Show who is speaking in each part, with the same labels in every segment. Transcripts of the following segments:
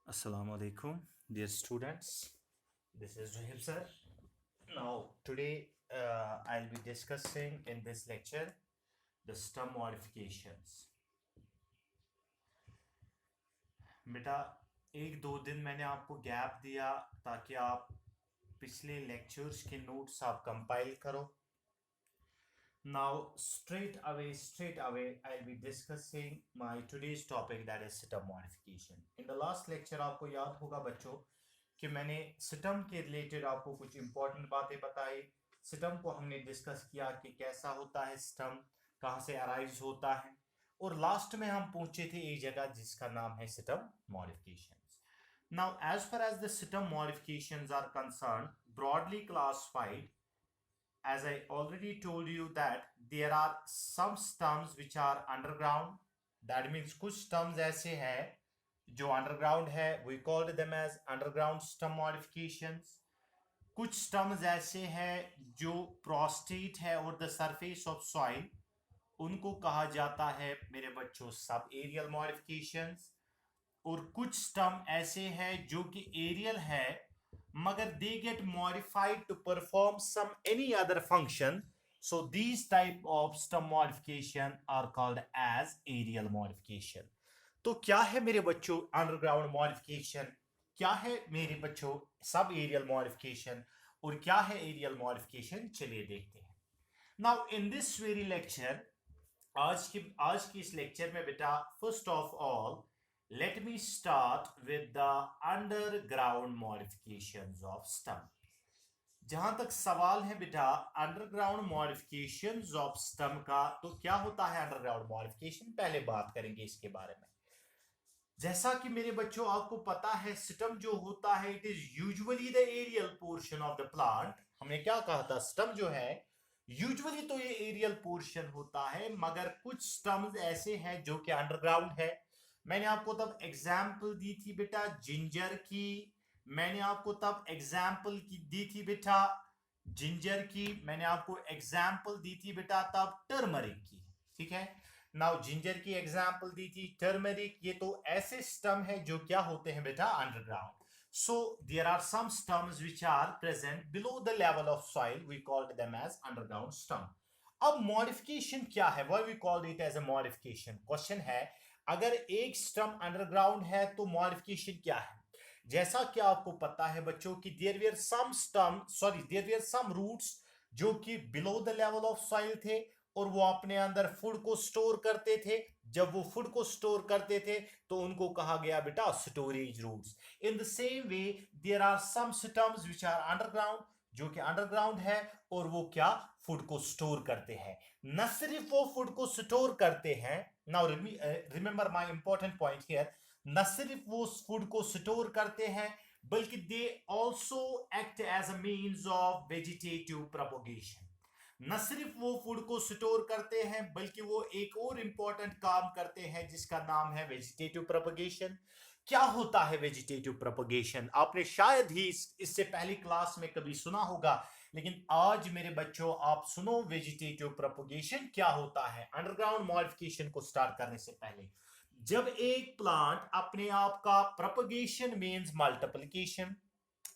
Speaker 1: Assalamu alaikum, dear students. This is Rahim sir. Now, today I'll be discussing in this lecture the stem modifications. बेटा एक दो दिन मैंने आपको gap दिया ताकि आप पिछले लेक्चर्स के नोट्स आप कंपाइल करो. Now, straight away, I'll be discussing my today's topic, that is stem modification. In the last lecture, आपको याद होगा बच्चों कि मैंने सिटम के रिलेटेड आपको कुछ इंपॉर्टेंट बातें बताई. सिटम को हमने डिस्कस किया कि कैसा होता है सिटम, कहाँ से अराइज होता है, और लास्ट में हम पहुंचे थे एक जगह जिसका नाम है सिटम modifications. Now, as far as the system modifications are concerned, broadly classified, as I already told you that there are some stems which are underground. That means कुछ stems ऐसे हैं जो अंडरग्राउंड है, we called them as underground stem modifications. कुछ stems ऐसे हैं जो prostate है और the surface of soil, उनको कहा जाता है मेरे बच्चों सब एरियल modifications. और कुछ स्टम ऐसे हैं जो कि एरियल है मगर they get modified to perform some any other function. So these type of stem modification are called as aerial modification. तो क्या है मेरे बच्चों अंडरग्राउंड मॉडिफिकेशन, क्या है मेरे बच्चों सब एरियल मॉडिफिकेशन और क्या है एरियल मॉडिफिकेशन, चलिए देखते हैं. Now in this very lecture, आज की इस लेक्चर में बेटा first of all let me start with the underground modifications of stem. जहां तक सवाल है बेटा अंडरग्राउंड मॉडिफिकेशंस ऑफ स्टम का, तो क्या होता है अंडरग्राउंड मॉडिफिकेशन, पहले बात करेंगे इसके बारे में. जैसा कि मेरे बच्चों आपको पता है स्टम जो होता है it is usually the aerial portion of the plant. हमने क्या कहा था, स्टम जो है यूजुअली तो ये एरियल पोर्शन होता है मगर कुछ स्टम्स ऐसे हैं जो कि अंडरग्राउंड है. मैंने आपको तब एग्जाम्पल दी थी बेटा जिंजर की, मैंने आपको तब एग्जाम्पल की दी थी बेटा जिंजर की, मैंने आपको एग्जाम्पल दी थी बेटा तब टर्मरिक की. ठीक है, नाउ जिंजर की एग्जाम्पल दी थी, टर्मरिक, ये तो ऐसे स्टम है जो क्या होते हैं बेटा underground. So there are some stems which are present below the level of soil, we called them as underground stem. अब मॉडिफिकेशन क्या है, why we called it as a modification. Question है अगर एक स्टम अंडरग्राउंड है तो मॉडिफिकेशन क्या है. जैसा कि आपको पता है बच्चों कि देयर वर सम रूट्स जो कि below the level of soil थे और वो अपने अंदर फूड को स्टोर करते थे. जब वो फूड को स्टोर करते थे तो उनको कहा गया बेटा storage roots. In the same way there are some stems which are underground, जो कि अंडरग्राउंड है और वो क्या फूड को स्टोर करते हैं. न सिर्फ वो फूड को स्टोर करते हैं, now remember my important point here, न सिर्फ वो फूड को स्टोर करते हैं बल्कि they also act as a means of vegetative propagation. न सिर्फ वो फूड को स्टोर करते हैं बल्कि वो एक और इंपॉर्टेंट काम करते हैं जिसका नाम है वेजिटेटिव प्रोपगेशन. क्या होता है वेजिटेटिव प्रोपगेशन, आपने शायद ही इससे पहली क्लास में कभी सुना होगा, लेकिन आज मेरे बच्चों आप सुनो वेजिटेटिव प्रोपगेशन क्या होता है. अंडरग्राउंड मॉडिफिकेशन को स्टार्ट करने से पहले, जब एक प्लांट अपने आप का प्रोपगेशन मींस मल्टीप्लिकेशन,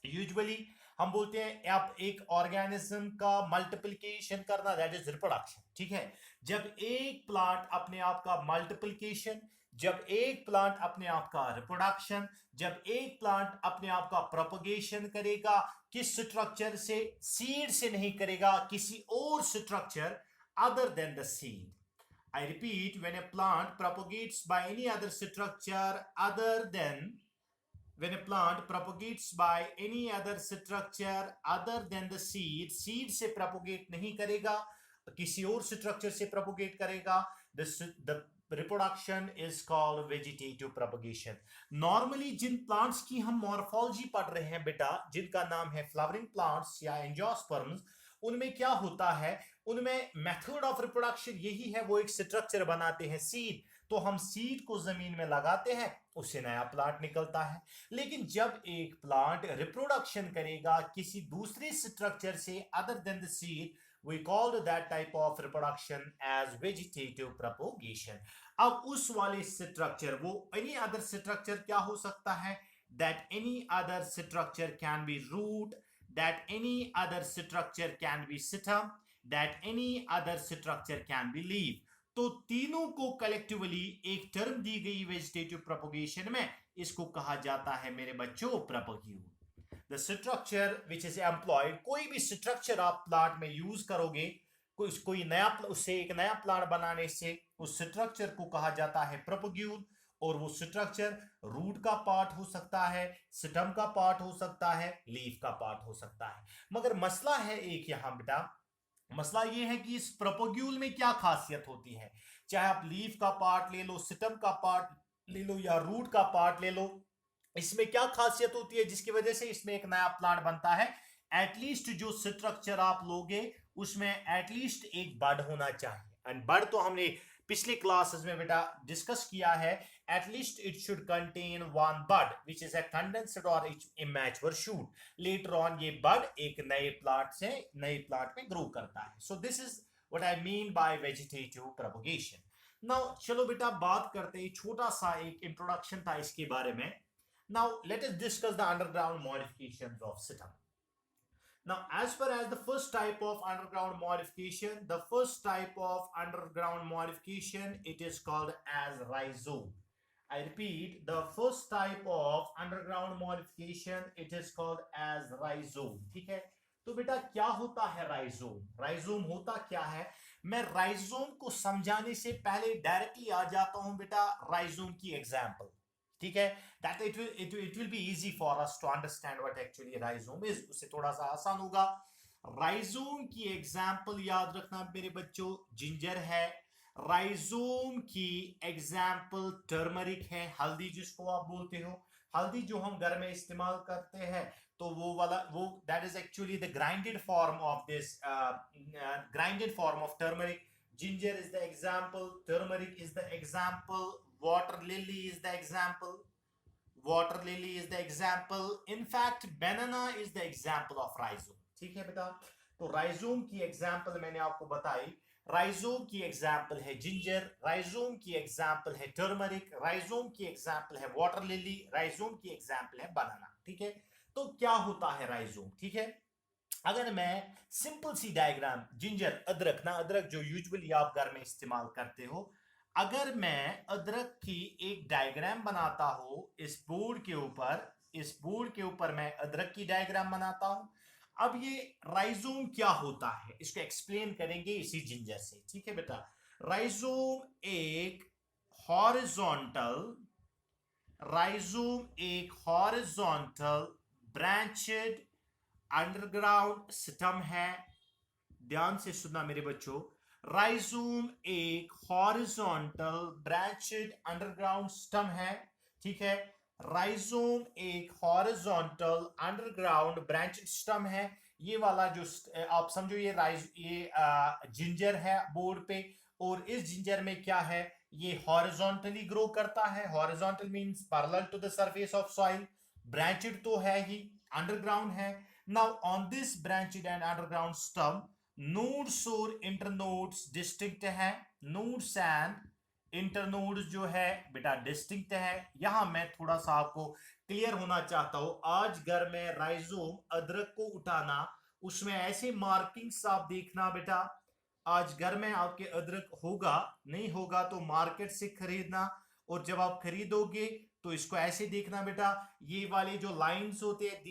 Speaker 1: यूजुअली हम बोलते हैं आप एक ऑर्गेनिज्म का मल्टीप्लिकेशन करना, दैट इज रिप्रोडक्शन. ठीक है, जब एक प्लांट अपने आप का मल्टीप्लिकेशन, जब एक प्लांट अपने आप का रिप्रोडक्शन, जब एक प्लांट अपने आप का प्रोपगेशन करेगा, किस स्ट्रक्चर से, सीड से नहीं करेगा, किसी और structure other than the seed. I repeat, when a plant propagates by any other structure other than when a plant propagates by any other structure other than the seed, seed से propagate नहीं करेगा, किसी और structure से propagate करेगा, the reproduction is called vegetative propagation. Normally Jin plants की हम morphology पढ़ रहे हैं बेटा, जिनका नाम है flowering plants या angiosperms, उनमें क्या होता है, उनमें मेथड ऑफ रिप्रोडक्शन यही है, वो एक स्ट्रक्चर बनाते हैं सीड, तो हम सीड को जमीन में लगाते हैं, उससे नया प्लांट निकलता है. लेकिन जब एक प्लांट रिप्रोडक्शन करेगा किसी दूसरे स्ट्रक्चर से other than the seed, we called that type of reproduction as vegetative propagation. अब उस वाले स्ट्रक्चर, वो एनी अदर स्ट्रक्चर क्या हो सकता है, that any other structure can be root, that any other structure can be stem, that any other structure can be leaf. तो तीनों को कलेक्टिवली एक टर्म दी गई वेजिटेटिव प्रोपगेशन में, इसको कहा जाता है मेरे बच्चों propagule. The structure which is employed, कोई भी स्ट्रक्चर आप प्लांट में यूज करोगे, कोई नया उससे एक नया प्लांट बनाने से उस स्ट्रक्चर को कहा जाता है प्रोपग्यूल। और वो स्ट्रक्चर रूट का पार्ट हो सकता है, स्टेम का पार्ट हो सकता है, लीफ का पार्ट हो सकता है। मगर मसला है एक यहां बेटा, मसला ये है कि इस प्रोपग्यूल में क्या खासियत होती है। चाहे आप लीफ का पार्ट ले लो, स्टेम का पार्ट ले लो या रूट का पार्ट ले लो, इसमें क्या खासियत होती है जिसकी वजह से इसमें एक नया प्लांट बनता है। एटलीस्ट जो स्ट्रक्चर आप लोगे उसमें एटलीस्ट एक बड होना चाहिए। एंड बड तो हमने पिछले क्लासेस में बेटा डिस्कस किया है। At least it should contain one bud which is a condensed और इमैच्योर शूट। लेटर ऑन ये बड एक नए प्लांट में ग्रो करता है। So this is what I mean by vegetative propagation. Now चलो बेटा बात करते हैं, छोटा सा एक इंट्रोडक्शन था इसके बारे में। Now let us discuss the underground modifications of stem. Now, as far as the first type of underground modification, it is called as rhizome. I repeat, the first type of underground modification, it is called as rhizome. ठीक है, तो बेटा क्या होता है rhizome? Rhizome होता क्या है? मैं राइजोम को समझाने से पहले डायरेक्टली आ जाता हूं बेटा राइजोम की एग्जाम्पल। ठीक है, that it will be easy for us to understand what actually rhizome is, उससे थोड़ा सा आसान होगा। राइजोम की एग्जाम्पल याद रखना मेरे बच्चों, जिंजर है। राइजोम की एग्जाम्पल टर्मरिक है, हल्दी जिसको आप बोलते हो। हल्दी जो हम घर में इस्तेमाल करते हैं तो वो that is actually the grinded form of this grinded form of turmeric. Ginger is the example, turmeric is the example, water lily is the example, in fact banana is the example of rhizome। ठीक है बेटा, तो rhizome की example मैंने आपको बताई। Rhizome की example है जिंजर, राइजोम की एग्जाम्पल है टर्मरिक, राइजोम की एग्जाम्पल है वाटर लिली, राइजोम की एग्जाम्पल है बनाना। ठीक है, तो क्या होता है राइजोम? ठीक है, अगर मैं सिंपल सी डायग्राम, जिंजर अदरक ना, अदरक जो यूजुअली आप घर में इस्तेमाल करते हो, अगर मैं अदरक की एक डायग्राम बनाता हूं इस बोर्ड के ऊपर मैं अदरक की डायग्राम बनाता हूं। अब ये राइजोम क्या होता है इसको एक्सप्लेन करेंगे इसी जिंजर से। ठीक है बेटा, राइजोम एक हॉरिजॉन्टल ब्रांचेड अंडरग्राउंड स्टेम है। ध्यान से सुनना मेरे बच्चों, राइजोम एक हॉरिजॉन्टल ब्रांचेड अंडरग्राउंड स्टेम है। ठीक है, राइजोम एक हॉरिजॉन्टल अंडरग्राउंड ब्रांचेड स्टेम है। ये वाला जो आप समझो ये जिंजर है बोर्ड पे, और इस जिंजर में क्या है, ये हॉरिजॉन्टली ग्रो करता है। Horizontal means parallel to the surface of soil, branched तो है ही, अंडरग्राउंड है। Now on this branched and underground stem nodes और इंटरनोड्स डिस्टिंक्ट है। नोड्स एंड इंटरनोड्स जो है बेटा डिस्टिंक्ट है। यहां मैं थोड़ा सा आपको क्लियर होना चाहता हूं। आज घर में राइजोम अदरक को उठाना, उसमें ऐसे मार्किंग्स आप देखना बेटा। आज घर में आपके अदरक होगा, नहीं होगा तो मार्केट से खरीदना, और जब आप खरीदोगे तो इसको ऐसे देखना बेटा, ये वाले जो लाइंस होते हैं,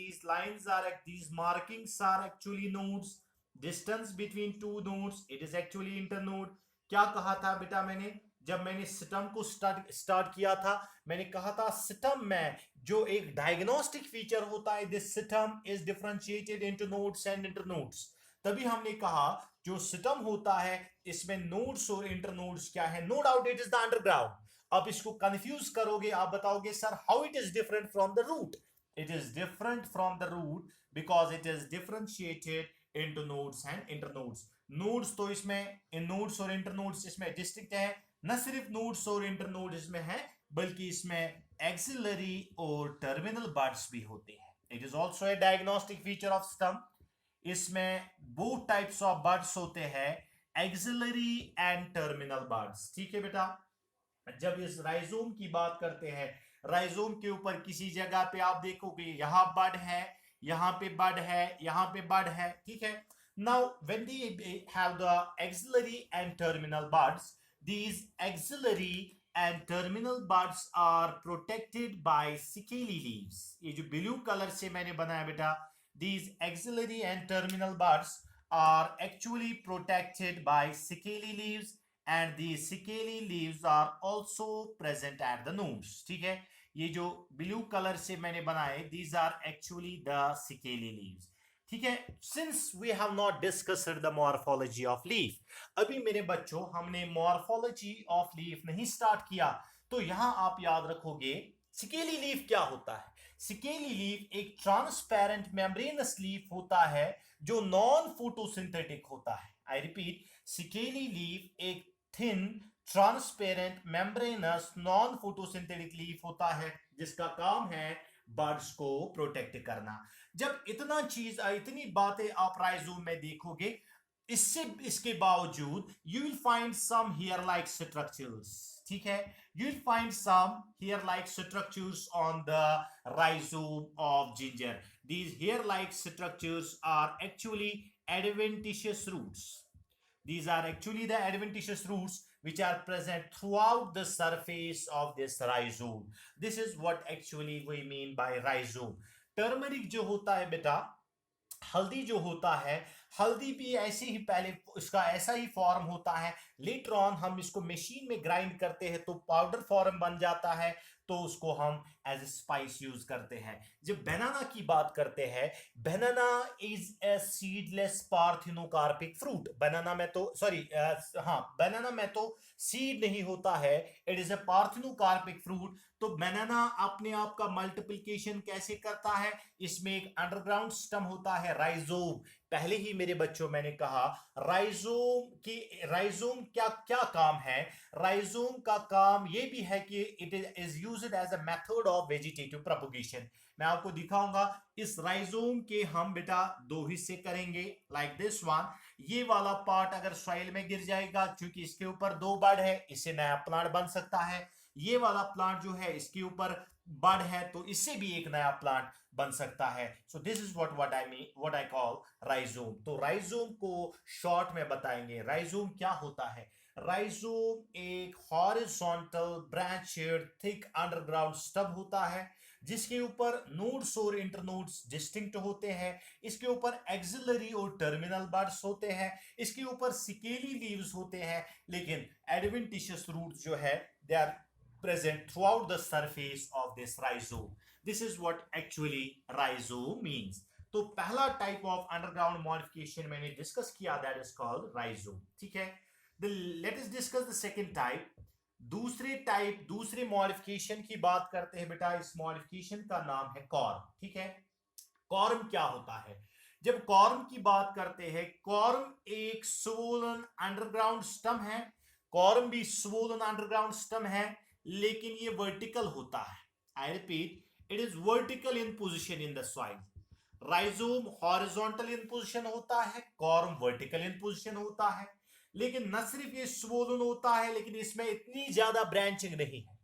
Speaker 1: these markings are actually nodes। Distance between two nodes, it is actually internode. क्या कहा था बेटा मैंने, जब मैंने सिस्टम को स्टार्ट किया था, मैंने कहा था सिस्टम में जो एक डायग्नोस्टिक फीचर होता है, this system is differentiated into nodes and internodes. तभी हमने कहा जो सिस्टम होता है इसमें नोड्स और इंटरनोड्स क्या है, no doubt it is the underground. आप इसको कंफ्यूज करोगे, आप बताओगे sir how it is different from the root. It is different from the root because it is differentiated into nodes and internodes. Nodes तो इसमें इन नोड्स और internodes इसमें डिस्टिंक्ट है, न सिर्फ नोड्स और इंटरनोड इसमें है बल्कि इसमें एक्सिलरी और टर्मिनल बड्स भी होते हैं। It is also a diagnostic feature of stem. इसमें बोथ टाइप्स ऑफ बड्स होते हैं, एक्सिलरी एंड टर्मिनल बड्स। ठीक है बेटा, जब इस राइजोम की बात करते हैं राइजोम के ऊपर किसी जगह पे आप देखोगे यहाँ बड है, यहाँ पे बड है, यहाँ पे बड है, ठीक है। Now when they have the axillary and terminal buds, these axillary and terminal buds are protected by scaly leaves। ये जो ब्लू कलर से मैंने बनाया बेटा, these axillary and terminal buds are actually protected by scaly leaves and these scaly leaves are also present at the nodes। ठीक है, ये जो ब्लू कलर से मैंने बनाए, these are actually the scaly leaves। ठीक है, since we have not discussed the morphology of leaf, अभी मेरे बच्चों हमने मॉर्फोलॉजी ऑफ लीफ नहीं स्टार्ट किया, तो यहां आप याद रखोगे स्केली लीफ क्या होता है। स्केली लीफ एक ट्रांसपेरेंट मेम्ब्रेनस लीफ होता है जो नॉन फोटोसिंथेटिक होता है। आई रिपीट, स्केली लीफ एक thin transparent membranes non photosynthetic leaf होता है जिसका काम है बर्ड्स को प्रोटेक्ट करना। जब इतना चीज, इतनी बातें आप राइजोम में देखोगे, इसके बावजूद you will find some hair like structures. ठीक है, you will find some hair like structures on the rhizome of ginger. These hair like structures are actually adventitious roots। These are actually the adventitious roots which are present throughout the surface of this rhizome। This is what actually we mean by rhizome। Turmeric जो होता है बेटा, हल्दी जो होता है, हल्दी भी ऐसे ही पहले इसका ऐसा ही फॉर्म होता है, लेटर ऑन हम इसको मशीन में ग्राइंड करते हैं तो पाउडर फॉर्म बन जाता है, तो उसको हम एज स्पाइस यूज करते हैं। जब बनाना की बात करते हैं, banana is a seedless parthenocarpic fruit. Banana में तो बनाना में तो सीड नहीं होता है, it is a parthenocarpic fruit. तो बनाना अपने आप का मल्टीप्लिकेशन कैसे करता है, इसमें एक अंडरग्राउंड स्टम होता है राइजोम। पहले ही मेरे बच्चों मैंने कहा राइजोम क्या क्या काम है। राइजोम का काम यह भी है कि it is used as a method of vegetative propagation. मैं आपको दिखाऊंगा। इस राइजोम के हम बेटा दो हिस्से करेंगे, लाइक दिस वन। ये वाला पार्ट अगर सॉइल में गिर जाएगा, क्योंकि इसके ऊपर दो बड है, इससे नया प्लांट बन सकता है। ये वाला प्लांट जो है इसके ऊपर बड है, तो इससे भी एक नया प्लांट बन सकता है। So this is what I call rhizome. तो राइजोम को शॉर्ट में बताएंगे। राइजोम क्या होता है? राइजोम एक horizontal branched thick underground stub होता है जिसके ऊपर नोड्स और इंटरनोड्स डिस्टिंक्ट होते हैं। इसके ऊपर एक्सिलरी और टर्मिनल बड्स होते हैं। इसके ऊपर सिकेली लीव्स होते हैं, लेकिन एडवेंटिशियस रूट्स जो है they are present throughout the surface of this rhizome। This is what actually rhizome means। तो पहला टाइप ऑफ अंडरग्राउंड मॉडिफिकेशन मैंने डिस्कस किया, दैट इज कॉल्ड राइजोम। ठीक है, late us discuss the second type. दूसरे modification की बात करते हैं बेटा। इस मॉडिफिकेशन का नाम है कॉर्म। ठीक है, कॉर्म क्या होता है? जब कॉर्म की बात करते हैं, कॉर्म एक स्वोलन अंडरग्राउंड स्टम है। कॉर्म भी स्वोलन अंडरग्राउंड स्टम है, लेकिन ये वर्टिकल होता है। आई repeat, it is vertical in position in the soil. Rhizome horizontal in position होता है, कॉर्म वर्टिकल इन पोजीशन होता है। लेकिन न सिर्फ ये स्वोलन होता है, लेकिन इसमें इतनी ज्यादा ब्रांचिंग नहीं है।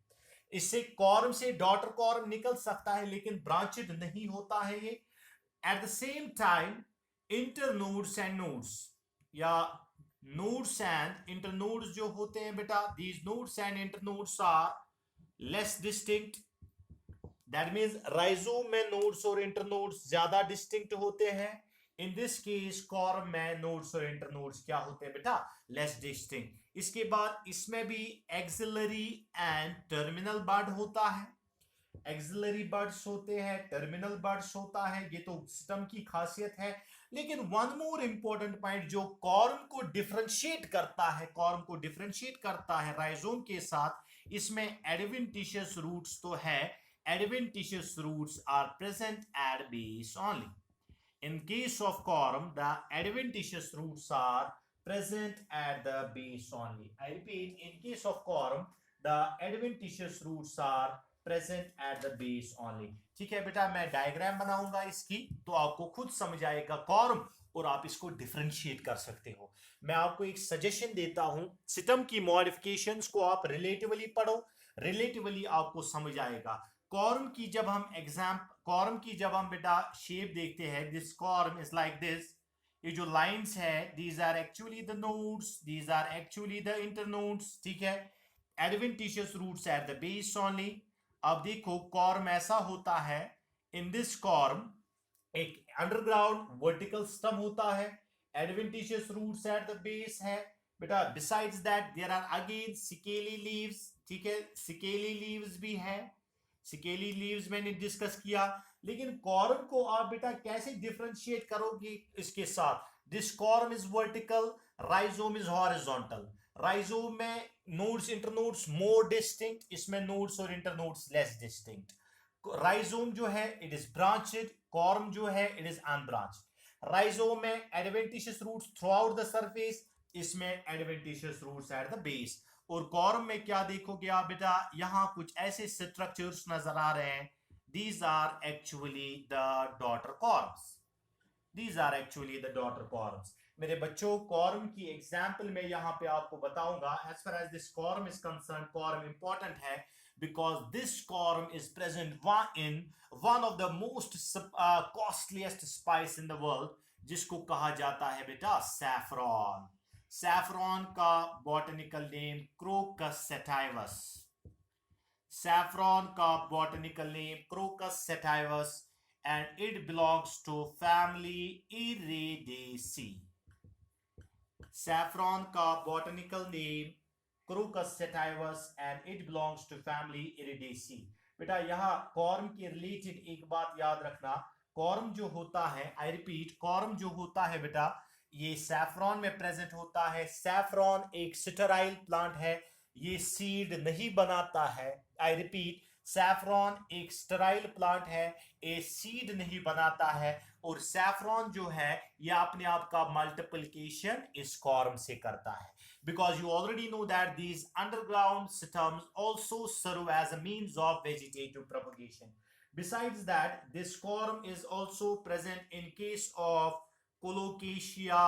Speaker 1: इससे कॉर्म से डॉटर कॉर्म निकल सकता है, लेकिन ब्रांचेड नहीं होता है ये। At the same time internodes end nodes या नोड्स एंड इंटरनोड्स जो होते हैं बेटा, these nodes and internodes are less distinct। that means rhizome में नोड्स और इंटरनोड्स ज्यादा डिस्टिंक्ट होते हैं। इन दिस केस कॉर्म में नोड्स और इंटरनोड्स क्या होते हैं बेटा? Less distinct. इसके बाद इसमें भी एक्सिलरी एंड टर्मिनल बड होता है। एक्सिलरी बड्स होते हैं, टर्मिनल बड्स होता है, ये तो सिस्टम की खासियत है। लेकिन वन मोर इंपॉर्टेंट पॉइंट जो कॉर्म को डिफरेंशिएट करता है राइजोम के साथ, इसमें एडवेंटिशियस रूट्स तो है। Adventitious roots are present at base only. In case of corm the adventitious roots are present at the base only। I repeat, in case of corm the adventitious roots are present at the base only। ठीक है बेटा, मैं diagram बनाऊंगा इसकी, तो आपको खुद समझ आएगा कॉर्म, और आप इसको डिफरेंशिएट कर सकते हो। मैं आपको एक सजेशन देता हूं, सिस्टम की मॉडिफिकेशंस को आप रिलेटिवली पढ़ो। रिलेटिवली आपको समझ आएगा। कॉर्म की जब हम बेटा शेप देखते हैं, this corm is like this. ये जो लाइंस है, these are actually the nodes, these are actually the internodes, ठीक है। Adventitious roots at the base only. अब देखो कॉर्म ऐसा होता है, इन दिस कॉर्म एक अंडरग्राउंड वर्टिकल स्टम होता है, adventitious roots at the base है बेटा। Besides that there are again scaly leaves, ठीक है, सिकेली लीव्स भी है, सिकेली लीव्स मैंने डिस्कस किया। लेकिन कॉर्म को आप बेटा कैसे डिफरेंशिएट करोगे इसके साथ? This corm is vertical, rhizome is horizontal. Rhizome में नोड्स इंटरनोड्स मोर डिस्टिंक्ट, इसमें नोड्स और इंटरनोड्स लेस डिस्टिंक्ट। राइजोम जो है इट इज ब्रांचेड, कॉर्म जो है इट इज अनब्रांच्ड। राइजोम में adventitious roots throughout the surface, इसमें adventitious roots at the base. और कॉर्म में क्या देखोगे आप बेटा, यहां कुछ ऐसे स्ट्रक्चर्स नजर आ रहे हैं, these are actually the daughter corms, these are actually the daughter corms. मेरे बच्चों कॉर्म की एग्जाम्पल में यहां पे आपको बताऊंगा। As far as this corm is concerned, corm important है because this corm is present in one of the most costliest spice in the world, जिसको कहा जाता है बेटा सैफरॉन। सैफरॉन का botanical name crocus sativus, saffron का botanical name crocus sativus and it belongs to family Iridaceae. Saffron का botanical name Crocus sativus and it belongs to family Iridaceae. बेटा यहाँ कॉर्म के रिलेटेड एक बात याद रखना, कॉर्म जो होता है, आई रिपीट, कॉर्म जो होता है बेटा ये सैफरॉन में प्रेजेंट होता है। सैफरॉन एक स्टेराइल प्लांट है, ये सीड नहीं बनाता है। आई रिपीट, सैफरॉन एक स्टेराइल प्लांट है, ये सीड नहीं बनाता है। और सैफरॉन जो है ये अपने आप का मल्टीप्लिकेशन इस कॉर्म से करता है, because you already know that these underground stems also serve as a means of vegetative propagation. Besides that, this corm is also present in case of colocasia.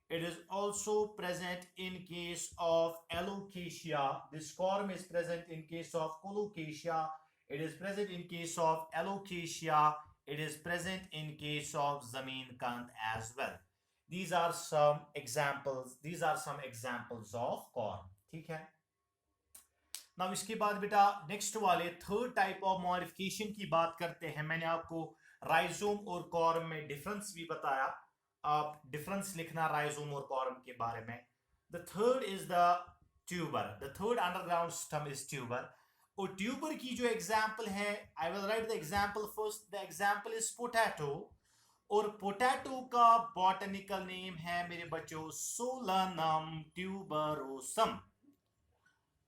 Speaker 1: It is also present in case of alocasia. This corm is present in case of colocasia. It is present in case of alocasia. It is present in case of zameenkand as well. These are some examples. These are some examples of corm. ठीक है। Now इसके बाद बेटा next वाले third type of modification की बात करते हैं। मैंने आपको राइजोम और कॉर्म में डिफरेंस भी बताया, आप डिफरेंस लिखना राइजोम और कॉर्म के बारे में। The third is the tuber, the third underground stem is tuber. और ट्यूबर की जो एग्जाम्पल है, I will write the example first. The example is potato, और पोटैटो का बॉटनिकल नेम है मेरे बच्चों solanum tuberosum.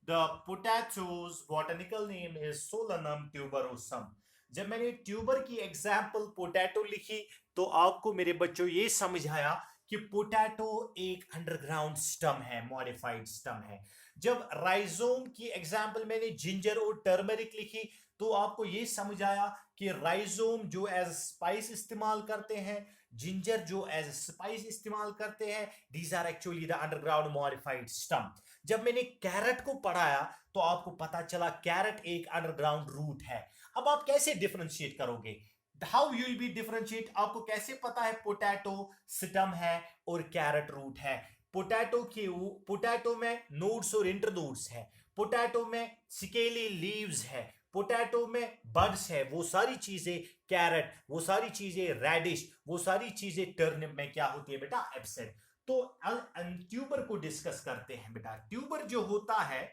Speaker 1: The potato's botanical name is solanum tuberosum. जब मैंने ट्यूबर की एग्जाम्पल पोटैटो लिखी तो आपको मेरे बच्चों ये समझ आया कि पोटैटो एक अंडरग्राउंड स्टम है, मॉडिफाइड स्टम है। जब राइजोम की एग्जाम्पल मैंने जिंजर और टर्मरिक लिखी तो आपको ये समझ आया कि राइजोम जो एज स्पाइस इस्तेमाल करते हैं, जिंजर जो एज स्पाइस इस्तेमाल करते हैं, these are actually the underground modified stem. जब मैंने कैरेट को पढ़ाया तो आपको पता चला कैरेट एक अंडरग्राउंड रूट है। अब आप कैसे डिफरेंशिएट करोगे? How you will be differentiate? आपको कैसे पता है पोटैटो स्टम है और कैरेट रूट है? पोटैटो में नोड्स और इंटरनोड्स है, पोटैटो में स्केली लीव्स है, पोटैटो में बड्स है, वो सारी चीजें कैरेट, वो सारी चीजें रेडिश, वो सारी चीजें टर्निप में क्या होती है बेटा? एब्सेंट। तो ट्यूबर को डिस्कस करते हैं बेटा। ट्यूबर जो होता है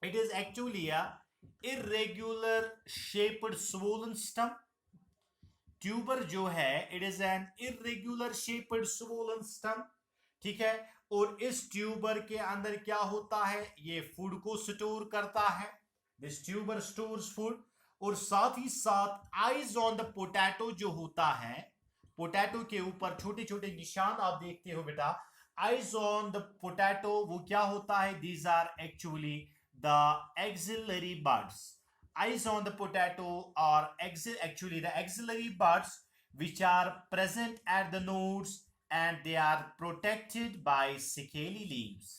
Speaker 1: it is actually a irregular shaped swollen stem. Tuber जो है it is an irregular shaped swollen stem, ठीक है। और इस ट्यूबर के अंदर क्या होता है? ये फूड को स्टोर करता है, दिस ट्यूबर स्टोर्स फूड। और साथ ही साथ आइज ऑन द पोटैटो जो होता है, पोटैटो के ऊपर छोटे छोटे निशान आप देखते हो बेटा, आइज ऑन द पोटैटो, वो क्या होता है? These are actually the axillary buds. Eyes on the potato are actually the axillary buds which are present at the nodes and they are protected by scaly leaves.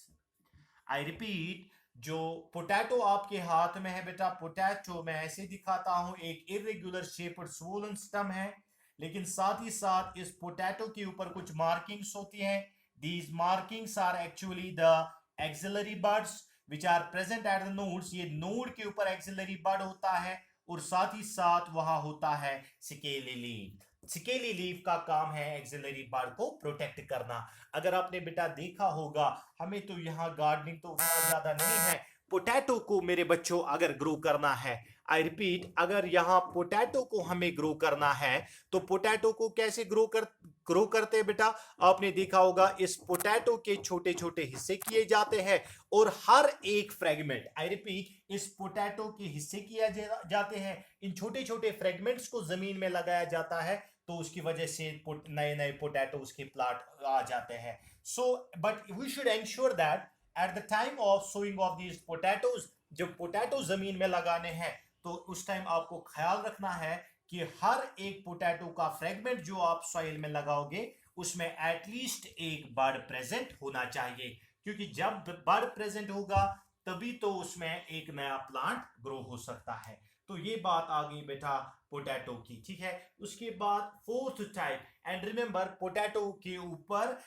Speaker 1: I repeat, जो potato आपके हाथ में है बेटा, potato मैं ऐसे दिखाता हूं, एक इरेगुलर शेप्ड स्वोलन स्टम है, लेकिन साथ ही साथ इस पोटैटो के ऊपर कुछ मार्किंग्स होती हैं. These markings are actually the axillary buds which are present at the nodes. ये नोड के ऊपर एक्सिलरी बड होता है और साथ ही साथ वहां होता है स्केली लीफ. स्केली लीफ का काम है एक्सिलरी बड को प्रोटेक्ट करना. अगर आपने बेटा देखा होगा, हमें तो यहाँ गार्डनिंग तो उतना ज्यादा नहीं है, पोटैटो को मेरे बच्चों अगर ग्रो करना है, आई रिपीट, अगर यहाँ पोटैटो को हमें ग्रो करना है तो पोटैटो को कैसे ग्रो करते हैं बेटा? आपने देखा होगा इस पोटैटो के छोटे छोटे हिस्से किए जाते हैं और हर एक फ्रेगमेंट, आई रिपीट, इस पोटैटो के हिस्से किए जाते हैं. इन छोटे छोटे फ्रेगमेंट्स को जमीन में लगाया जाता है तो उसकी वजह से नए नए पोटैटो उसके प्लांट आ जाते हैं. So but we should ensure that at the time of sowing of these potatoes, जब पोटैटो जमीन में लगाने हैं तो उस टाइम आपको ख्याल रखना है कि हर एक पोटैटो का फ्रेगमेंट जो आप सॉइल में लगाओगे उसमें एटलीस्ट एक बड प्रेजेंट होना चाहिए, क्योंकि जब बड प्रेजेंट होगा तभी तो उसमें एक नया प्लांट ग्रो हो सकता है. तो ये बात आ गई बेटा पोटैटो की, ठीक है. उसके बाद fourth type, and remember potato के ऊपर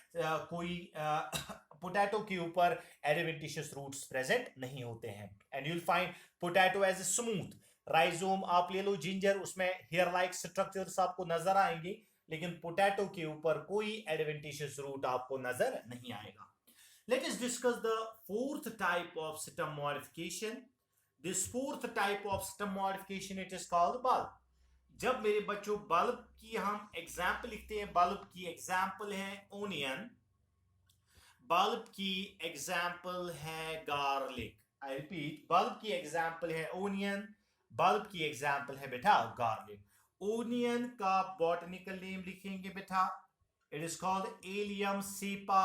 Speaker 1: कोई पोटैटो के ऊपर एडवेंटिशियस रूट्स प्रेजेंट नहीं होते हैं. And you will find potato as a smooth rhizome. आप ले लो जिंजर, उसमें हेयर लाइक स्ट्रक्चर्स आपको नजर आएंगे, लेकिन पोटैटो के ऊपर कोई एडवेंटिशियस रूट आपको नजर नहीं आएगा. Let us discuss the fourth type of stem modification. This fourth type of stem modification, it is called bulb. जब मेरे बच्चों बल्ब की हम एग्जाम्पल लिखते हैं, बल्ब की एग्जाम्पल है ओनियन, बल्ब की एग्जाम्पल है गार्लिक. आई रिपीट, बल्ब की एग्जाम्पल है ओनियन, बल्ब की एग्जाम्पल है बेटा गार्लिक. ओनियन का बॉटनिकल नेम लिखेंगे बेटा, it is called allium cepa.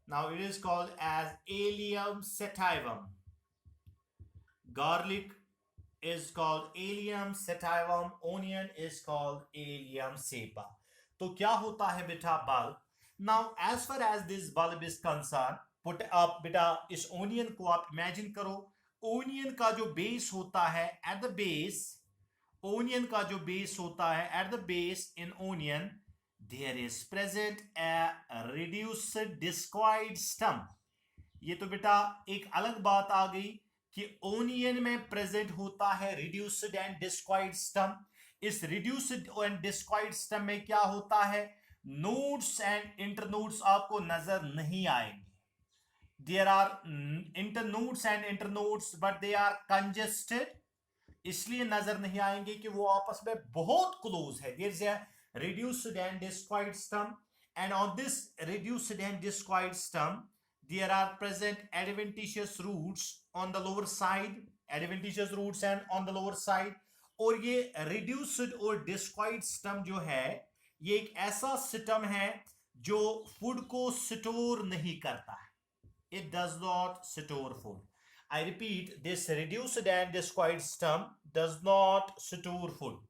Speaker 1: Now it is called as Allium sativum. Garlic is called Allium sativum. Onion is called Allium cepa. तो क्या होता है बेटा bulb? Now as far as this bulb is concerned, put आप बेटा इस onion को आप इमेजिन करो. ओनियन का जो बेस होता है at the base, ओनियन का जो बेस होता है at the base in onion, there is present a reduced discoid stem. ये तो बेटा एक अलग बात आ गई कि ओनियन में प्रेजेंट होता है रिड्यूस्ड एंड डिस्क्वाइड स्टम. इस रिड्यूस्ड एंड डिस्क्वाइड स्टम में क्या होता है? नोड्स एंड इंटरनोड्स आपको नजर नहीं आएंगे. There are internodes and internodes but they are congested, इसलिए नजर नहीं आएंगे कि वो आपस में बहुत क्लोज है. There is a reduced and discoid stem, and on this reduced and discoid stem there are present adventitious roots on the lower side, adventitious roots and on the lower side. और ये reduced और discoid stem जो है ये एक ऐसा stem है जो फूड को स्टोर नहीं करता है. it does not store food. I repeat, this reduced and discoid stem does not store food.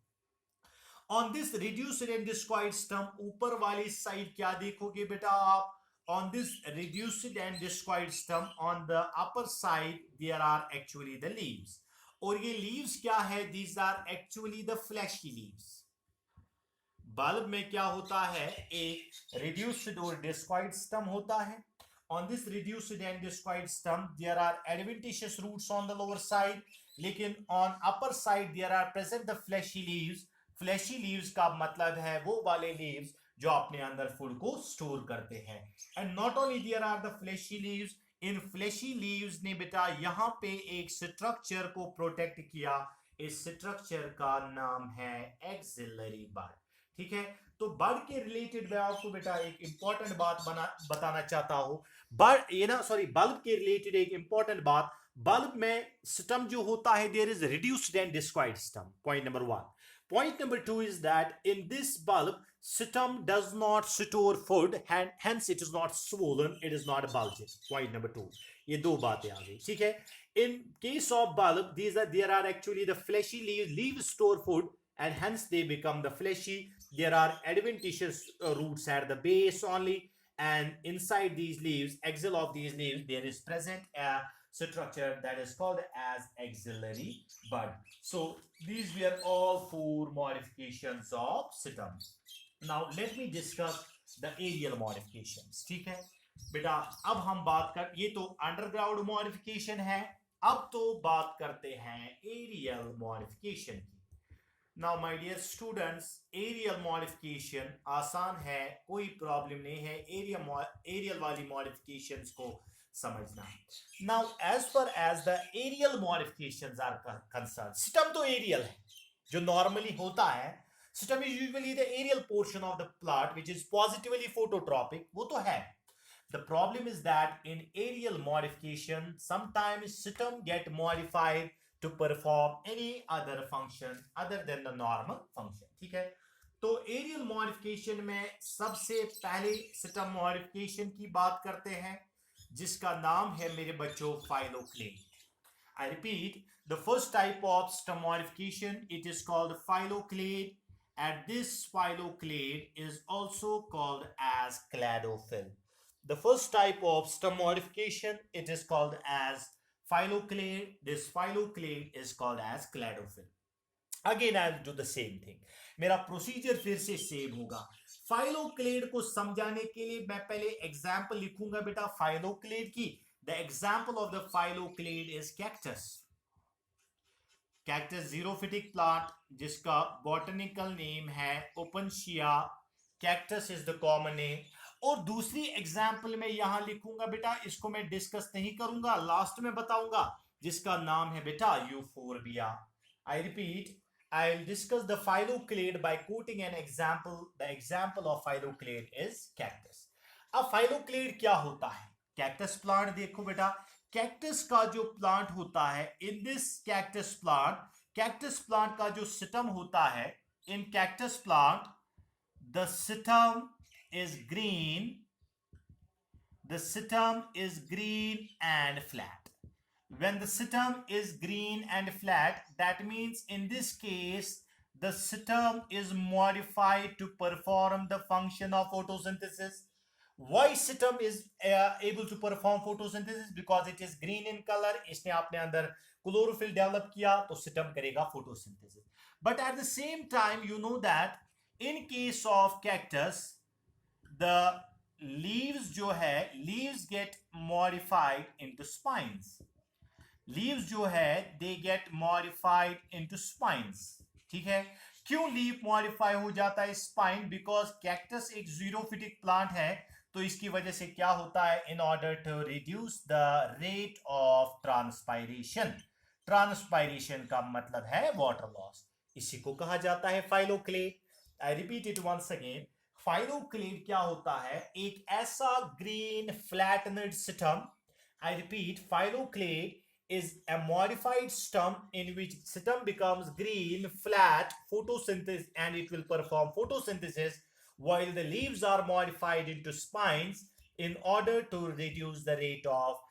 Speaker 1: On this reduced and discoid stem, ऊपर वाली साइड क्या देखोगे बेटा आप? On this reduced and discoid stem, on the upper side there are actually the leaves. और ये leaves क्या है? These are actually the fleshy leaves. Bulb में क्या होता है? एक reduced और discoid stem होता है. On this reduced and discoid stem there are adventitious roots on the lower side, लेकिन on upper side there are present the fleshy leaves. Flashy leaves का मतलब है वो वाले लीव्स जो अपने अंदर फूड को स्टोर करते हैं. And not only there are the fleshy leaves, इन फ्लैशी लीव्स ने बेटा यहाँ पे एक स्ट्रक्चर को प्रोटेक्ट किया. इस स्ट्रक्चर का नाम है एक्सिलरी बड. ठीक है, तो बड के रिलेटेड मैं आपको बेटा एक इंपॉर्टेंट बात बताना चाहता हूं. बल्ब के रिलेटेड एक इंपॉर्टेंट बात, बल्ब में स्टम जो होता है there is reduced and discoid stem. Point number 1. Point number 2 is that in this bulb, stem does not store food, and hence it is not swollen, it is not bulging. Point number 2. ये दो बातें आ गई, ठीक है. In case of bulb, there are actually the fleshy leaves store food, and hence they become the fleshy. There are adventitious roots at the base only, and inside these leaves, axil of these leaves, there is present a structure that is called as axillary bud. So these were all four modifications of stem. Now let me discuss the aerial modifications. ठीक है बेटा, अब हम बात कर, ये तो underground modification है, अब तो बात करते हैं एरियल मॉडिफिकेशन की। Now my dear students, aerial modification आसान है, कोई प्रॉब्लम नहीं है एरियल वाली मॉडिफिकेशंस को समझना। Now as far as the aerial modifications are concerned, system तो एरियल है जो नॉर्मली होता है। System is usually the aerial portion of the plant which is positively phototropic, वो तो है। The problem is that in aerial modification, sometimes system get modified to perform any other function other than the normal function. ठीक है, तो aerial modification में सबसे पहले system modification की बात करते हैं, जिसका नाम है मेरे बच्चों phylloclade. I repeat, the first type of system modification, it is called phylloclade, and this phylloclade is also called as cladophil. The first type of stem modification, it is called as phylloclade. This phylloclade is called as cladophil. Again, I'll do the same thing. मेरा procedure फिर से same होगा। phylloclade को समझाने के लिए मैं पहले एग्जाम्पल लिखूंगा बेटा phylloclade की। The example of the phylloclade is cactus. Cactus xerophytic plant, जिसका botanical name है Opuntia. Cactus is the common name. और दूसरी एग्जाम्पल में यहां लिखूंगा बेटा, इसको मैं डिस्कस नहीं करूंगा, लास्ट में बताऊंगा, जिसका नाम है बेटा euphorbia. I repeat, I will discuss the phylloclade by quoting an example. The example of phylloclade is cactus. अब phylloclade क्या होता है? कैक्टस प्लांट देखो बेटा, कैक्टस का जो प्लांट होता है, इन दिस कैक्टस प्लांट का जो सिस्टम होता है, इन cactus plant the system is green. The stem is green and flat. When the stem is green and flat, that means in this case the stem is modified to perform the function of photosynthesis. Why stem is able to perform photosynthesis? Because it is green in color. इसने अपने अंदर chlorophyll develop किया, तो stem करेगा photosynthesis. But at the same time, you know that in case of cactus, the leaves जो है, leaves get modified into spines. Leaves जो है, they get modified into spines. ठीक है, क्यों लीफ मॉडिफाई हो जाता है स्पाइन? बिकॉज कैक्टस एक जीरोफिटिक प्लांट है, तो इसकी वजह से क्या होता है, in order to reduce the rate of transpiration. Transpiration का मतलब है वाटर लॉस, इसी को कहा जाता है phylloclade. I repeat it once again, phylloclade क्या होता है, एक ऐसा green flattened stem. I repeat, phylloclade is a modified stem in which stem becomes green, flat, photosynthesis, and it will perform photosynthesis, while the leaves are modified into spines in order to reduce the rate of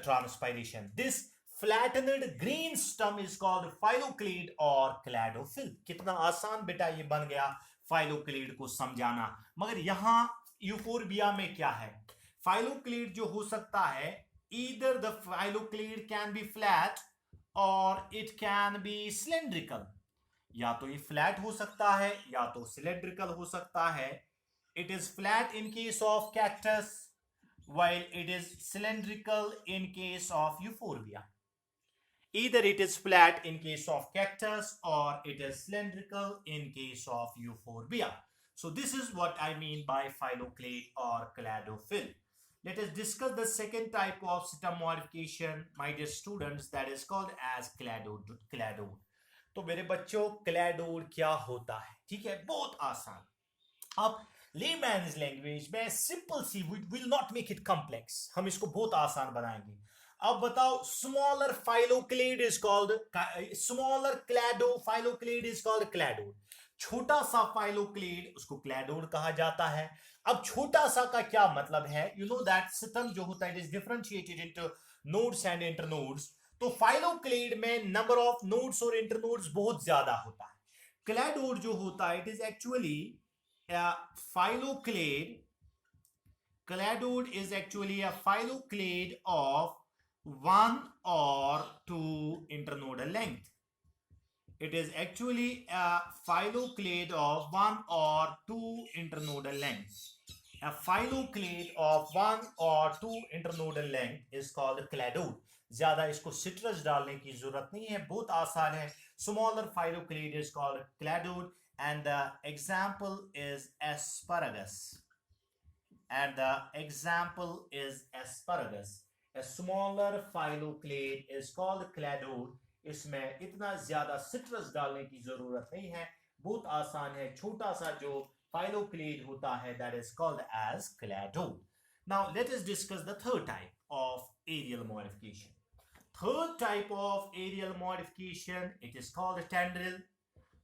Speaker 1: transpiration. This flattened green stem is called phylloclade or cladophil. कितना आसान बेटा ये बन गया phylloclade को समझाना। मगर यहाँ यूफोरबिया में क्या है, phylloclade जो हो सकता है, either the phylloclade can be flat or it can be cylindrical. या तो ये flat हो सकता है या तो cylindrical हो सकता है. It is flat in case of cactus while it is cylindrical in case of euphorbia. Either it is flat in case of cactus or it is cylindrical in case of euphorbia. So this is what I mean by phylloclade or cladophil. Let us discuss the second type of stem modification, my dear students, that is called as cladode. Cladode. तो मेरे बच्चों, cladode क्या होता है? ठीक है, बहुत आसान. अब layman's language में simple C, we will not make it complex. हम इसको बहुत आसान बनाएंगे. अब बताओ, smaller phylloclade is called smaller phylloclade is called cladode. छोटा सा phylloclade उसको cladode कहा जाता है. अब छोटा सा का क्या मतलब है? You know that system जो होता है, it is differentiated into nodes and internodes. तो phylloclade में number of nodes और internodes बहुत ज्यादा होता है. Cladode जो होता है, it is actually a phylloclade Cladode is actually a phylloclade of 1 or 2 internodal length. It is actually a phylloclade of 1 or 2 internodal length. A phylloclade of 1 or 2 internodal length is called cladode. ज्यादा इसको citrus डालने की जरूरत नहीं है, बहुत आसान है. Smaller phylloclade is called cladode, and the example is asparagus. And the example is asparagus. A smaller phylloclade is called cladode. इसमें इतना ज्यादा सिट्रस डालने की जरूरत नहीं है, बहुत आसान है. छोटा सा जो phylloclade होता है, that is called as cladode. Now let us discuss the third type of aerial modification. Third type of aerial modification, it is called tendril.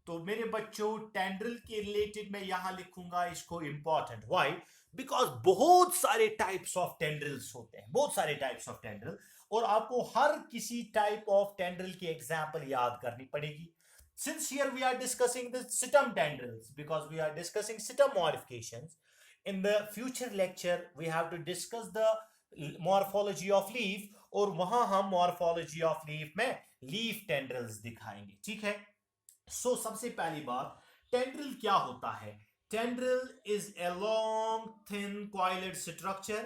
Speaker 1: तो मेरे बच्चों, टेंड्रिल के रिलेटेड मैं यहां लिखूंगा इसको इंपॉर्टेंट. व्हाई? बिकॉज बहुत सारे टाइप्स ऑफ टेंड्रिल्स होते हैं, बहुत सारे टाइप्स ऑफ टेंड्रिल, और आपको हर किसी टाइप ऑफ टेंड्रिल की एग्जांपल याद करनी पड़ेगी. Since here we are discussing the situm tendrils, because we are discussing situm modifications, in the future lecture we have to discuss the morphology of leaf, और वहां हम morphology of leaf में leaf tendrils दिखाएंगे. ठीक है? So सबसे पहली बात, tendril क्या होता है? Tendril is a long thin coiled structure,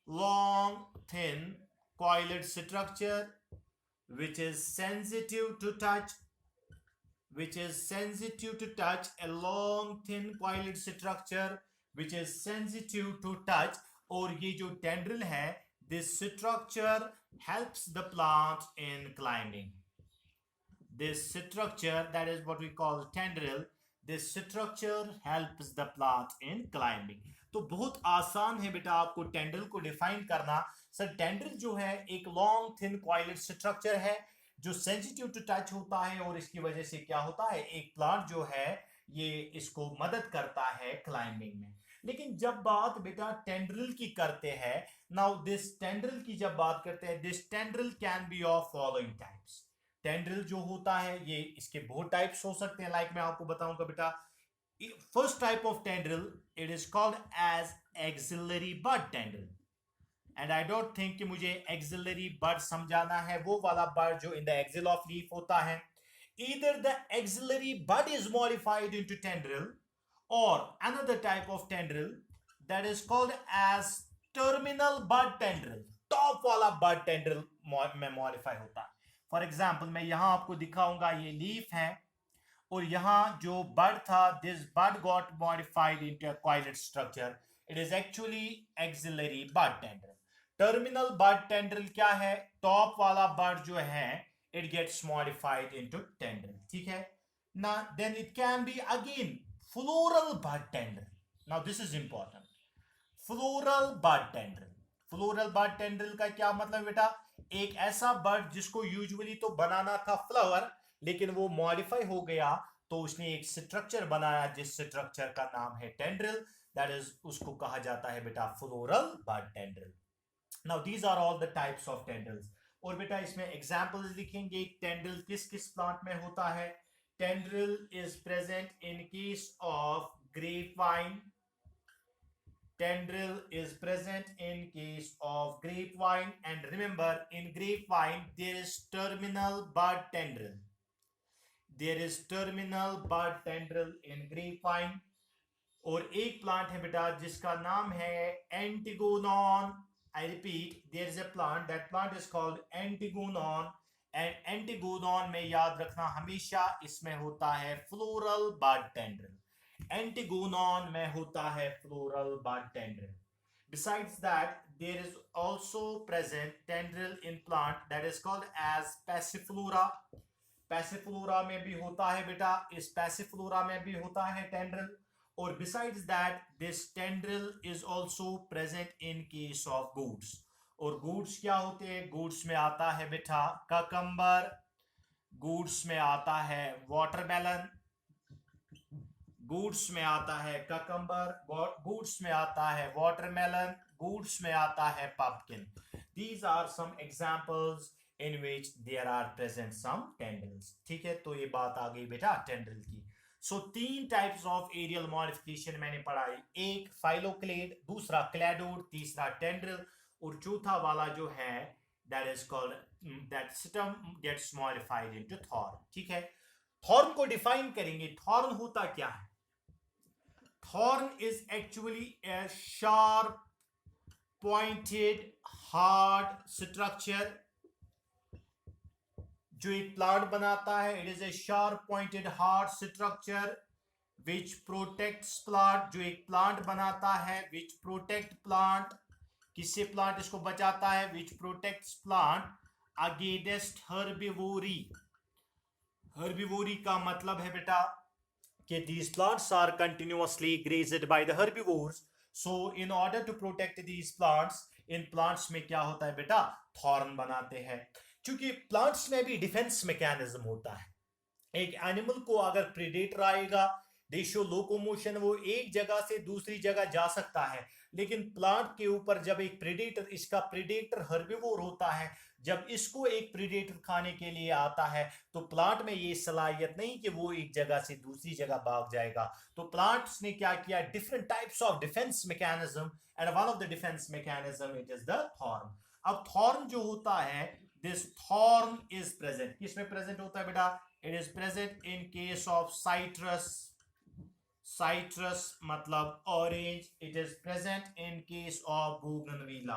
Speaker 1: long thin coiled structure which is sensitive to touch, which is sensitive to touch, a long thin coiled structure which is sensitive to touch. और ये जो tendril है, this structure helps the plant in climbing. This structure, that is what we call tendril, this structure helps the plant in climbing. तो बहुत आसान है बेटा आपको टेंड्रिल को डिफाइन करना. सर टेंड्रिल जो है एक लॉन्ग थिन कॉइल्ड स्ट्रक्चर है जो सेंसिटिव टू टच होता है, और इसकी वजह से क्या होता है, एक प्लांट जो है ये इसको मदद करता है क्लाइंबिंग में. लेकिन जब बात बेटा टेंड्रिल की करते हैं, नाउ दिस टेंड्रिल की जब बात करते हैं, this tendril can be of following types. Tendril जो होता है ये इसके बहुत टाइप्स हो सकते हैं. लाइक मैं आपको बताऊंगा बेटा, first type of tendril, it is called as axillary bud tendril. And I don't think कि मुझे एक्सिलरी बड समझाना है, वो वाला बड जो in the axil of leaf होता है. Either the axillary bud is modified into tendril, और another type of tendril that is called as terminal bud tendril. Top वाला बड टेंड्रिल में मॉडिफाई होता है. फॉर एग्जाम्पल मैं यहां आपको दिखाऊंगा, ये लीफ है और यहां जो बड था, this bud got modified into a coiled structure. It is actually axillary bud tendril. Terminal bud tendril क्या है? टॉप वाला बड जो है it gets modified into tendril. ठीक है ना? Then it can be again floral bud tendril. Now this is important. Floral bud tendril. Floral bud tendril का क्या मतलब बेटा? एक ऐसा बर्ड जिसको यूजुअली तो बनाना था फ्लावर, लेकिन वो मॉडिफाई हो गया, तो उसने एक स्ट्रक्चर बनाया जिस स्ट्रक्चर का नाम है टेंड्रिल. दैट इज, उसको कहा जाता है बेटा floral bud tendril. Now these are all the types of tendrils. और बेटा इसमें एग्जांपल्स लिखेंगे टेंड्रिल किस किस प्लांट में होता है. Tendril is present in case of grapevine. Tendril is present in case of grapevine, and remember in grapevine there is terminal bud tendril. There is terminal bud tendril in grapevine. और एक plant है बेटा जिसका नाम है एंटिगोनॉन. I repeat, there is a plant, that plant is called antigonon. And antigonon में याद रखना हमेशा इसमें होता है फ्लोरल बड टेंड्रिल. एंटिगोनॉन में होता है floral bud tendril. Besides that, there is also present tendril in plant that is called as passiflora. Passiflora में भी होता है बेटा, इस passiflora में भी होता है tendril. और besides that, this tendril is also present in case of gourds. और gourds क्या होते हैं? gourds में आता है बेटा cucumber, gourds में आता है watermelon, goods में आता है cucumber, goods में आता है watermelon, goods में आता है pumpkin. These are some examples in which there are present some tendrils. ठीक है, तो ये बात आ गई बेटा tendril की. सो तीन टाइप्स ऑफ एरियल मॉडिफिकेशन मैंने पढ़ाई, एक फाइलोक्लेड, दूसरा क्लैडोड, तीसरा टेंड्रिल, और चौथा वाला जो है that is called that system gets modified into thorn. ठीक है, थॉर्न को डिफाइन करेंगे। थॉर्न होता क्या है? Thorn is actually A sharp pointed hard structure जो एक प्लांट बनाता है। It is A sharp pointed hard structure which protects plant, जो एक प्लांट बनाता है, विच प्रोटेक्ट प्लांट, किससे प्लांट इसको बचाता है? विच प्रोटेक्ट्स प्लांट अगेंस्ट हर्बिवोरी। हर्बिवोरी का मतलब है बेटा कि these plants are continuously grazed by the herbivores, so in order to protect these plants, in plants में क्या होता है बेटा? थॉर्न बनाते हैं। क्योंकि प्लांट्स में भी डिफेंस मैकेनिज्म होता है। एक एनिमल को अगर प्रेडेटर आएगा, दे शो लोकोमोशन, वो एक जगह से दूसरी जगह जा सकता है, लेकिन प्लांट के ऊपर जब एक प्रेडेटर, इसका प्रेडेटर हर्बिवोर होता है, जब इसको एक प्रेडेटर खाने के लिए आता है तो प्लांट में ये सलाहियत नहीं कि वो एक जगह से दूसरी जगह भाग जाएगा। तो प्लांट्स ने क्या किया? Different types of defence mechanism, and one of the defence mechanism it is the thorn. अब थॉर्न जो होता है, दिस थॉर्न इज प्रेजेंट, किसमें प्रेजेंट होता है बेटा? It is present in case of citrus, citrus मतलब orange, it is present in case of bougainvillea,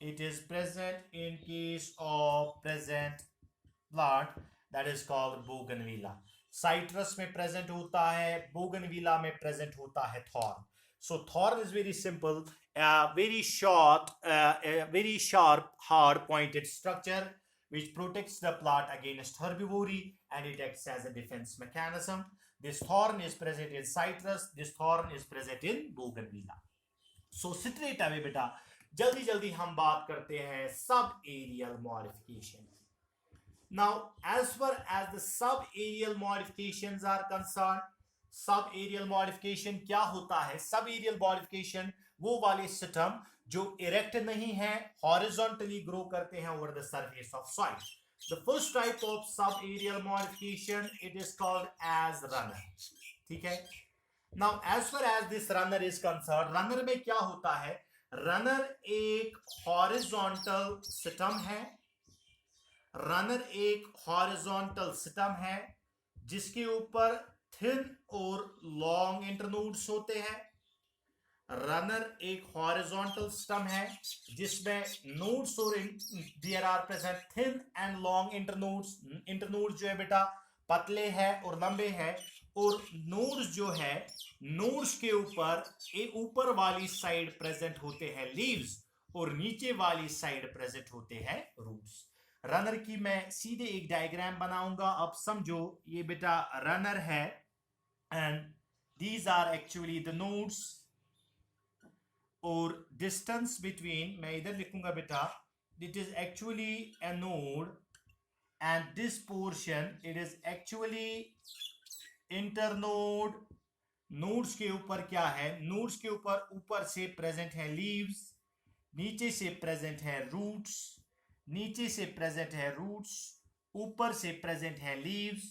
Speaker 1: it is present in case of present plant that is called bougainvillea। citrus में present होता है, bougainvillea में present होता है thorn। so thorn is very simple, very short, a very sharp hard pointed structure which protects the plant against herbivory and it acts as a defense mechanism। This thorn is present in citrus, this thorn is present in bougainvillea। So straight away बेटा जल्दी जल्दी हम बात करते हैं sub aerial modification. Now as far as the sub aerial modifications are concerned, sub aerial modification क्या होता है? सब एरियल मॉडिफिकेशन वो वाले सिस्टम जो इरेक्ट नहीं है, हॉरिजॉन्टली ग्रो करते हैं over the surface of soil. The first type of subaerial modification, it is called as runner। ठीक है, now as far as this runner is concerned, runner में क्या होता है? runner एक horizontal system है, runner एक horizontal system है जिसके ऊपर thin और long internodes होते हैं। रनर एक हॉरिजॉन्टल सिस्टम है जिसमें नोड्स और there are present thin and long internodes. Internodes जो है बेटा पतले हैं और लंबे हैं, और नोड्स जो है, नोड्स के ऊपर एक ऊपर वाली साइड प्रेजेंट होते हैं लीव्स और नीचे वाली साइड प्रेजेंट होते हैं रूट्स। रनर की मैं सीधे एक डायग्राम बनाऊंगा, अब समझो ये बेटा रनर है and these are actually the nodes, और डिस्टेंस बिटवीन, मैं इधर लिखूंगा बेटा, it is actually a node and this portion it is actually internode. Nodes के ऊपर क्या है? नोड्स के ऊपर ऊपर से प्रेजेंट है लीव्स, नीचे से प्रेजेंट है रूट्स, नीचे से प्रेजेंट है रूट्स, ऊपर से प्रेजेंट है leaves.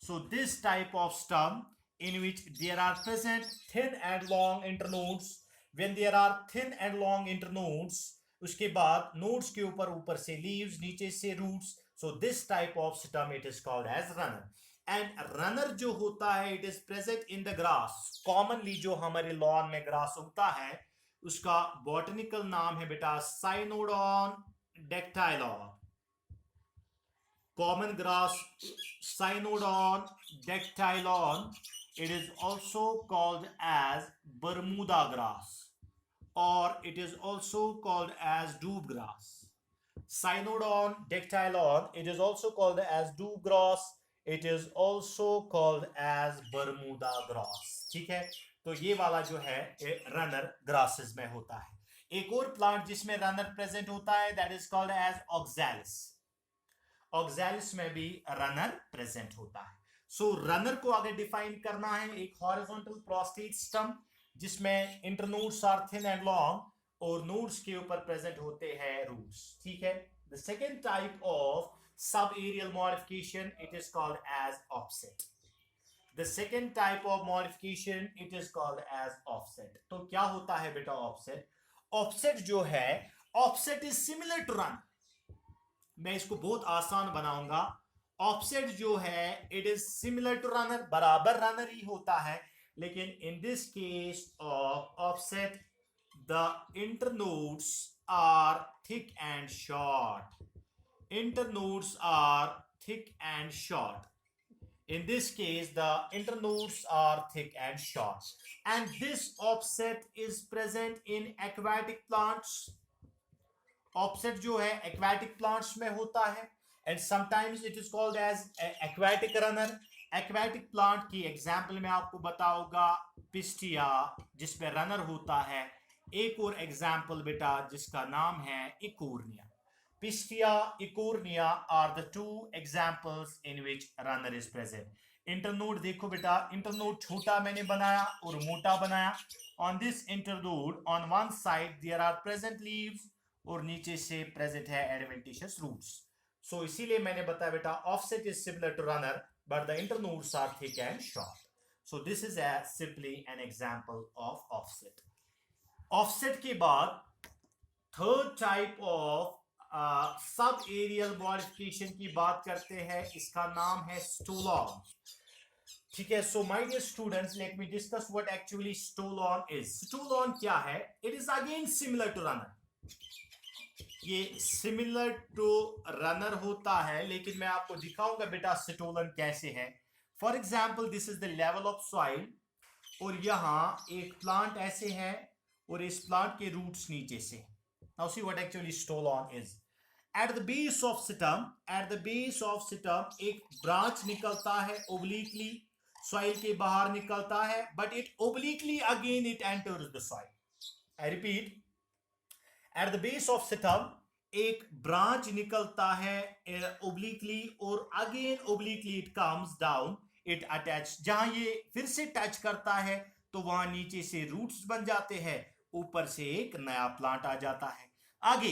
Speaker 1: So this type of stem in which there are present thin and long internodes. When there are thin and long internodes, उसके बाद nodes के ऊपर से leaves, नीचे से roots, so this type of system it is called as runner। and runner जो होता है it is present in the grass। commonly जो हमारे lawn में grass उगता है उसका botanical नाम है बेटा Cynodon dactylon। common grass Cynodon dactylon, it is also called as Bermuda grass or it is also called as doob grass। Cynodon dactylon, it is also called as doob grass, it is also called as Bermuda grass। ठीक है, तो ये वाला जो है runner grasses में होता है। एक और प्लांट जिसमें रनर प्रेजेंट होता है that is called as oxalis. Oxalis में भी रनर प्रेजेंट होता है। सो रनर को अगर डिफाइन करना है, एक हॉरिजॉन्टल प्रोस्टेट सिस्टम जिसमें internodes are thin and long और नोड्स के ऊपर प्रेजेंट होते हैं रूट्स। ठीक है, the second type of sub aerial modification it is called as offset. The second type of modification it is called as offset. तो क्या होता है बेटा offset? Offset जो है, offset is similar to run. मैं इसको बहुत आसान बनाऊंगा. Offset जो है it is similar to runner, बराबर runner ही होता है, लेकिन in this case of offset the internodes are thick and short. Internodes are thick and short. In this case, the internodes are thick and short. And this offset is present in aquatic plants. Offset जो है aquatic plants में होता है. And sometimes it is called as aquatic runner. Aquatic plant की example में आपको बताऊंगा pistia, जिसमें runner होता है. एक और example बेटा जिसका नाम है Eichhornia. Pistia, Ecornia are the two examples in which runner is present. Internode देखो बेटा, internode छोटा मैंने बनाया और मोटा बनाया. On this internode, on one side there are present leaves और नीचे से present है adventitious roots. So इसीलिए मैंने बताया बेटा, offset is similar to runner, but the internodes are thick and short. So this is simply an example of offset. Offset के बाद third type of sub aerial modification की बात करते हैं. इसका नाम है स्टोलॉन. ठीक है. So my dear students, let me discuss what actually stolon is. Stolon क्या है? It is again similar to runner. ये सिमिलर टू रनर होता है, लेकिन मैं आपको दिखाऊंगा बेटा स्टोलन कैसे है. For example, this is the level of soil और यहां एक प्लांट ऐसे है और इस प्लांट के रूट्स नीचे से. Now see what actually stolon is. At the base of stem, एक ब्रांच निकलता है obliquely, soil के बाहर निकलता है, but it obliquely again it enters the soil. I repeat, at the base of stem एक ब्रांच निकलता है obliquely और again obliquely it comes down, it attach. जहां ये फिर से टच करता है तो वहां नीचे से रूट्स बन जाते हैं, ऊपर से एक नया प्लांट आ जाता है. आगे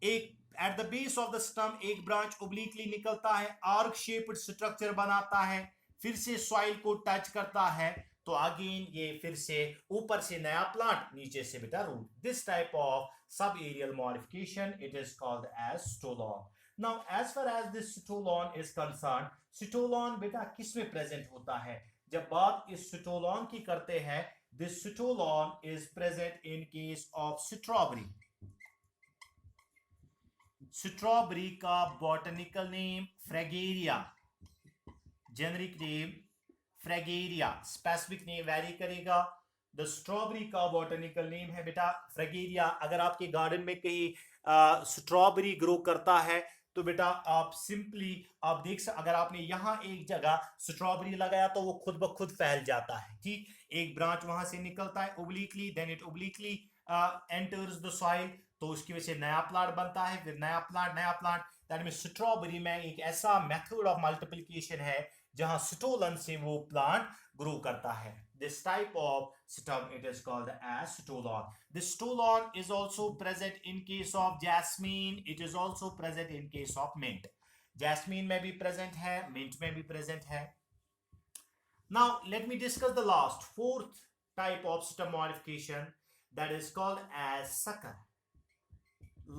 Speaker 1: एक at the base of the stem एक ब्रांच ओब्लिकली निकलता है, आर्क शेप्ड स्ट्रक्चर बनाता है, फिर से सॉइल को टच करता है तो अगेन ये फिर से ऊपर से नया प्लांट, नीचे से बेटा root. This type of sub aerial modification it is called as stolon. Now as far as this stolon is concerned, stolon बेटा किस में प्रेजेंट होता है? जब बात इस स्टोलॉन की करते हैं, this stolon is present in case of strawberry. Strawberry का botanical name fragaria, generic name fragaria, specific name vary करेगा. द स्ट्रॉबेरी का बॉटनिकल नेम है बेटा फ्रैगेरिया. अगर आपके गार्डन में कहीं स्ट्रॉबेरी ग्रो करता है तो बेटा आप सिंपली आप देख सकते, अगर आपने यहाँ एक जगह स्ट्रॉबेरी लगाया तो वो खुद ब खुद फैल जाता है. ठीक, एक ब्रांच वहां से निकलता है obliquely, then it obliquely enters the soil, तो उसकी वजह से नया प्लांट बनता है, फिर नया प्लांट. दैट मींस स्ट्रॉबेरी में एक ऐसा मेथड ऑफ मल्टीप्लिकेशन है जहां स्टोलन से वो प्लांट ग्रो करता है. This type of stem it is called as stolon. This stolon is also present in case of jasmine. It is also present in case of mint. Jasmine में भी present है, mint में भी present है. Now let me discuss the last fourth type of stem modification that is called as sucker.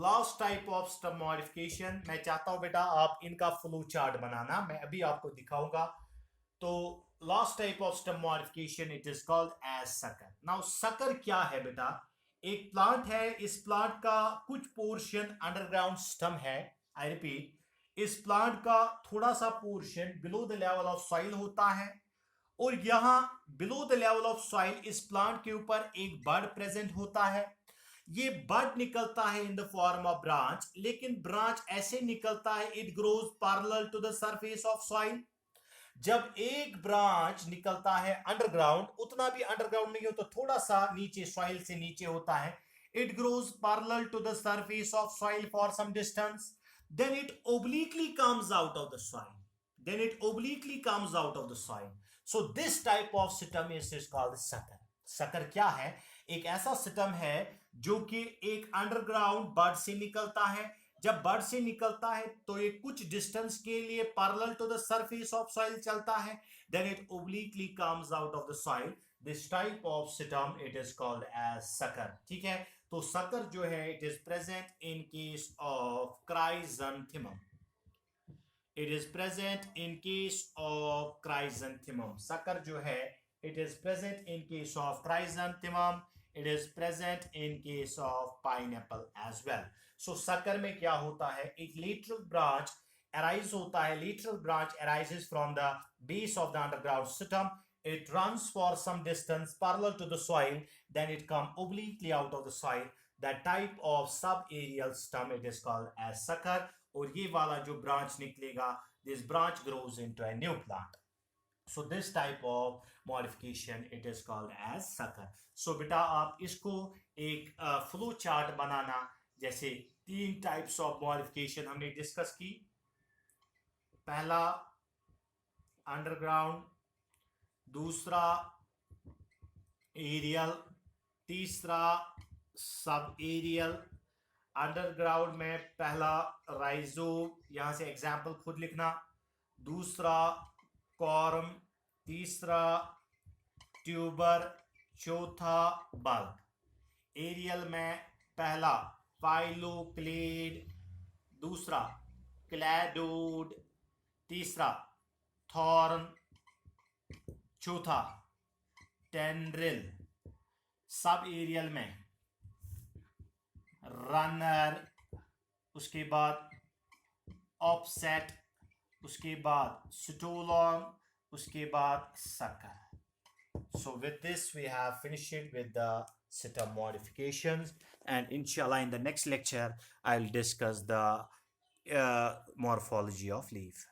Speaker 1: Last type of stem modification मैं चाहता हूं बेटा आप इनका फ्लो चार्ट बनाना, मैं अभी आपको दिखाऊंगा. तो last type of stem modification it is called as sucker. Now sucker क्या है बेटा? एक प्लांट है, इस प्लांट का कुछ पोर्शन अंडरग्राउंड स्टेम है. आई रिपीट, इस प्लांट का थोड़ा सा portion below the level of soil होता है और यहां below the level of soil इस प्लांट के ऊपर एक बड प्रेजेंट होता है. ये बड निकलता है in the form of branch, लेकिन ब्रांच ऐसे निकलता है it grows parallel to the surface of soil. जब एक ब्रांच निकलता है अंडरग्राउंड, उतना भी अंडरग्राउंड नहीं हो तो थोड़ा सा नीचे सॉइल से नीचे होता है, it grows parallel to the surface of soil for some distance, then it obliquely comes out of the soil. So this type of system is called sucker. Sucker क्या है? एक ऐसा सिस्टम है जो कि एक अंडरग्राउंड बड से निकलता है, जब बड से निकलता है तो ये कुछ डिस्टेंस के लिए parallel to the surface of soil चलता है, then it obliquely comes out of the soil. This type of stem it is called as sucker. ठीक है, तो सकर जो है it is present in case of chrysanthemum. It is present in case of chrysanthemum. Sucker जो है it is present in case of chrysanthemum. It is present in case of pineapple as well. So sucker में क्या होता है, एक lateral branch arise होता है. Lateral branch arises from the base of the underground system. It runs for some distance parallel to the soil, then it comes obliquely out of the soil. That type of subaerial stem it is called as sucker. और ये वाला जो branch निकलेगा, this branch grows into a new plant. So this type of modification it is called as sucker. So बेटा आप इसको एक flow chart बनाना, जैसे 3 टाइप्स ऑफ मॉडिफिकेशन हमने डिस्कस की. पहला अंडरग्राउंड, दूसरा एरियल, तीसरा सब एरियल. अंडरग्राउंड में पहला राइजोम, यहां से एग्जाम्पल खुद लिखना. दूसरा कॉर्म, तीसरा ट्यूबर, चौथा बल्ब. एरियल में पहला फाइलोक्लेड, दूसरा क्लैडोड, तीसरा थॉर्न, चौथा टेंड्रिल. सब एरियल में रनर, उसके बाद ऑफसेट, उसके बाद स्टोलॉन, उसके बाद sucker. So with this we have finished with the situm modifications, and inshallah in the next lecture I'll discuss the morphology of leaf.